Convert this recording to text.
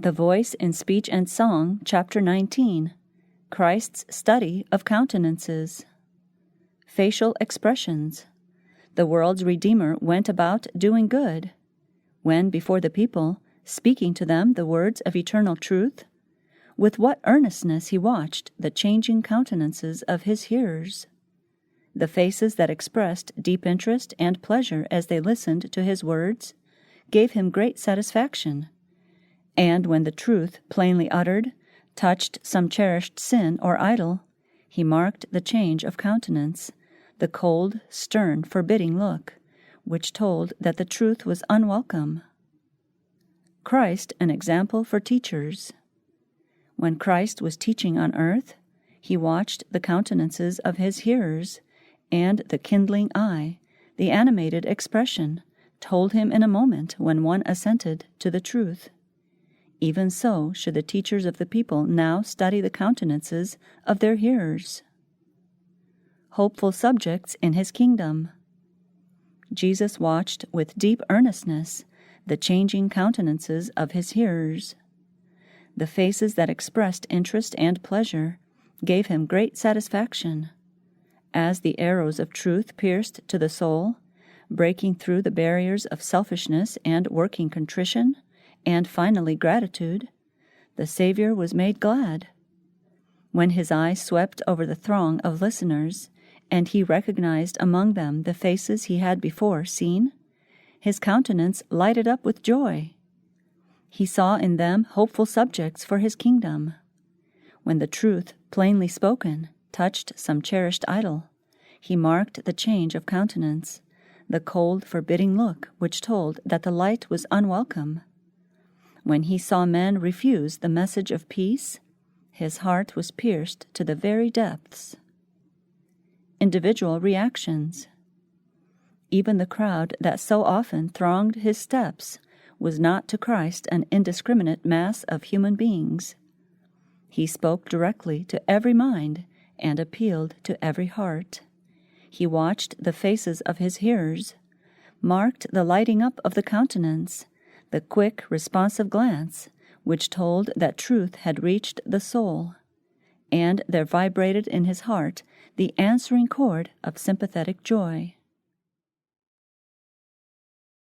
The Voice in Speech and Song, Chapter 19, Christ's Study of Countenances. Facial Expressions. The world's Redeemer went about doing good. When before the people, speaking to them the words of eternal truth, with what earnestness he watched the changing countenances of his hearers. The faces that expressed deep interest and pleasure as they listened to his words gave him great satisfaction. And when the truth, plainly uttered, touched some cherished sin or idol, he marked the change of countenance, the cold, stern, forbidding look, which told that the truth was unwelcome. Christ an example for teachers. When Christ was teaching on earth, he watched the countenances of his hearers, and the kindling eye, the animated expression, told him in a moment when one assented to the truth. Even so should the teachers of the people now study the countenances of their hearers. Hopeful subjects in his kingdom. Jesus watched with deep earnestness the changing countenances of his hearers. The faces that expressed interest and pleasure gave him great satisfaction. As the arrows of truth pierced to the soul, breaking through the barriers of selfishness and working contrition, and finally gratitude, the Savior was made glad. When his eye swept over the throng of listeners, and he recognized among them the faces he had before seen, his countenance lighted up with joy. He saw in them hopeful subjects for his kingdom. When the truth, plainly spoken, touched some cherished idol, he marked the change of countenance, the cold, forbidding look which told that the light was unwelcome. When he saw men refuse the message of peace, his heart was pierced to the very depths. Individual reactions. Even the crowd that so often thronged his steps was not to Christ an indiscriminate mass of human beings. He spoke directly to every mind and appealed to every heart. He watched the faces of his hearers, marked the lighting up of the countenance, the quick, responsive glance which told that truth had reached the soul, and there vibrated in his heart the answering chord of sympathetic joy.